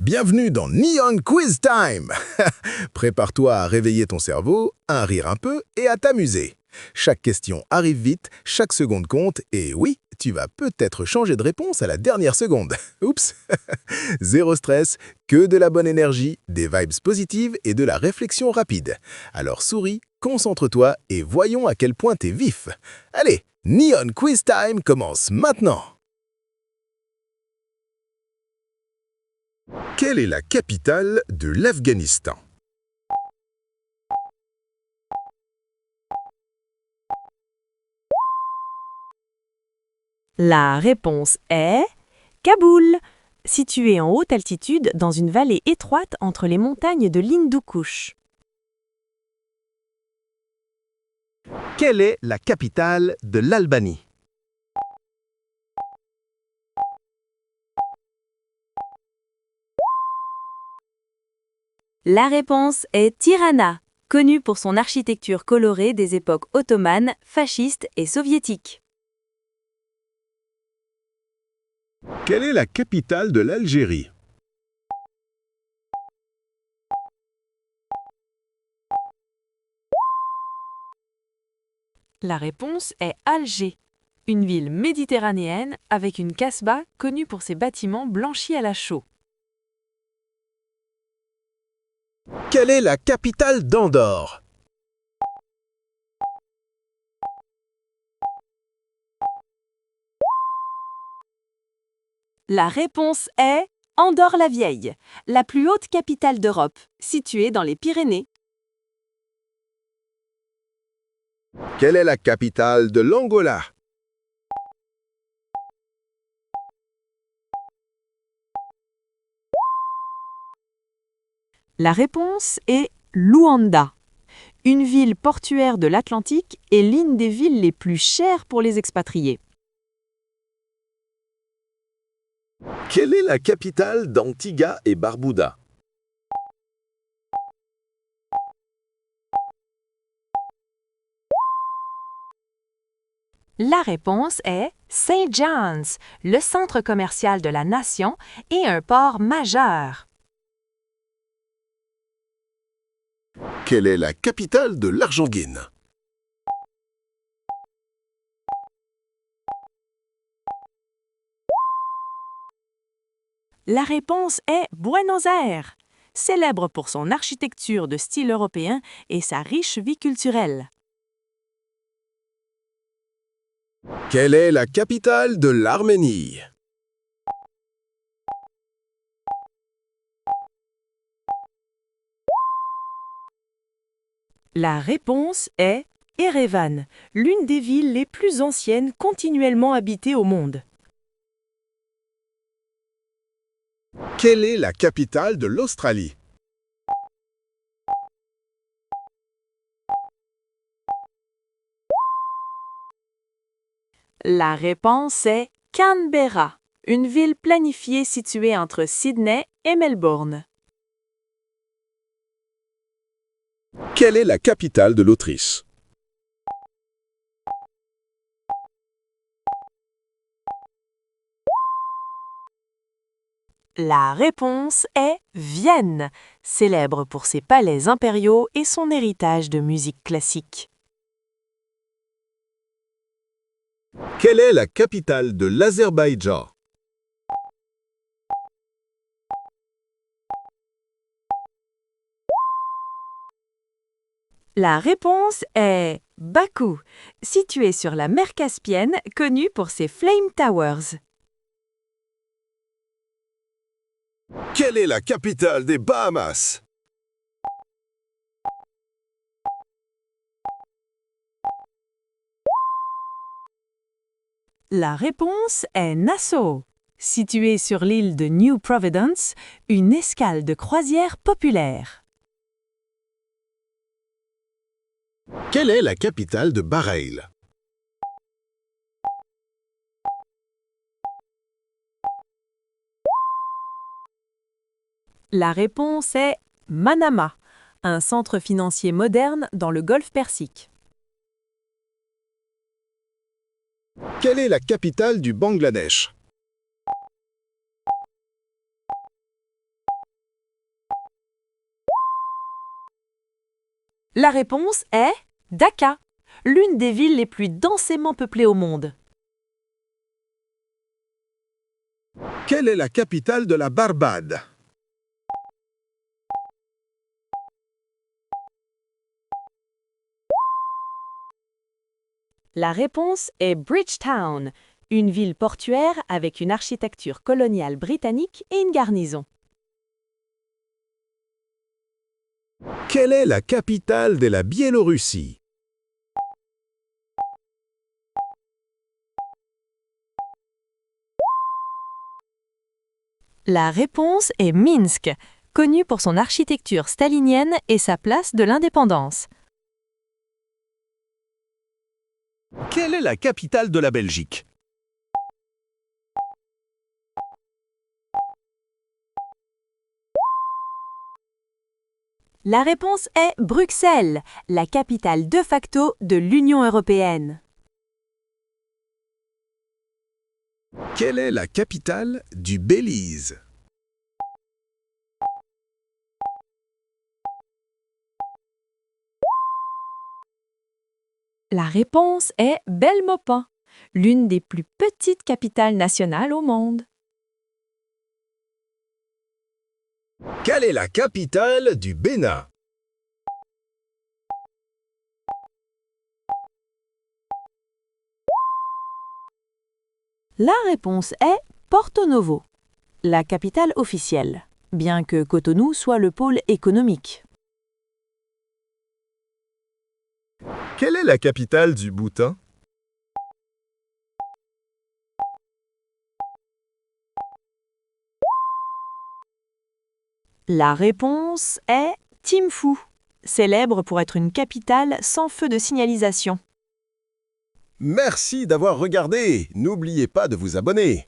Bienvenue dans Neon Quiz Time. Prépare-toi à réveiller ton cerveau, à rire un peu et à t'amuser. Chaque question arrive vite, chaque seconde compte et oui, tu vas peut-être changer de réponse à la dernière seconde. Oups. Zéro stress, que de la bonne énergie, des vibes positives et de la réflexion rapide. Alors souris, concentre-toi et voyons à quel point t'es vif. Allez, Neon Quiz Time commence maintenant. Quelle est la capitale de l'Afghanistan? La réponse est Kaboul, située en haute altitude dans une vallée étroite entre les montagnes de l'Hindou-Kush. Quelle est la capitale de l'Albanie? La réponse est Tirana, connue pour son architecture colorée des époques ottomanes, fascistes et soviétiques. Quelle est la capitale de l'Algérie? La réponse est Alger, une ville méditerranéenne avec une kasbah connue pour ses bâtiments blanchis à la chaux. Quelle est la capitale d'Andorre? La réponse est Andorre-la-Vieille, la plus haute capitale d'Europe, située dans les Pyrénées. Quelle est la capitale de l'Angola? La réponse est Luanda, une ville portuaire de l'Atlantique et l'une des villes les plus chères pour les expatriés. Quelle est la capitale d'Antigua et Barbuda? La réponse est St. John's, le centre commercial de la nation et un port majeur. Quelle est la capitale de l'Argentine? La réponse est Buenos Aires, célèbre pour son architecture de style européen et sa riche vie culturelle. Quelle est la capitale de l'Arménie? La réponse est Erevan, l'une des villes les plus anciennes continuellement habitées au monde. Quelle est la capitale de l'Australie? La réponse est Canberra, une ville planifiée située entre Sydney et Melbourne. Quelle est la capitale de l'Autriche? La réponse est Vienne, célèbre pour ses palais impériaux et son héritage de musique classique. Quelle est la capitale de l'Azerbaïdjan? La réponse est Bakou, située sur la mer Caspienne, connue pour ses Flame Towers. Quelle est la capitale des Bahamas? La réponse est Nassau, située sur l'île de New Providence, une escale de croisière populaire. Quelle est la capitale de Bahreïn? La réponse est Manama, un centre financier moderne dans le Golfe Persique. Quelle est la capitale du Bangladesh? La réponse est Dhaka, l'une des villes les plus densément peuplées au monde. Quelle est la capitale de la Barbade? La réponse est Bridgetown, une ville portuaire avec une architecture coloniale britannique et une garnison. Quelle est la capitale de la Biélorussie? La réponse est Minsk, connue pour son architecture stalinienne et sa place de l'indépendance. Quelle est la capitale de la Belgique? La réponse est Bruxelles, la capitale de facto de l'Union européenne. Quelle est la capitale du Belize? La réponse est Belmopan, l'une des plus petites capitales nationales au monde. Quelle est la capitale du Bénin? La réponse est Porto Novo, la capitale officielle, bien que Cotonou soit le pôle économique. Quelle est la capitale du Bhoutan? La réponse est Thimphu, célèbre pour être une capitale sans feu de signalisation. Merci d'avoir regardé. N'oubliez pas de vous abonner.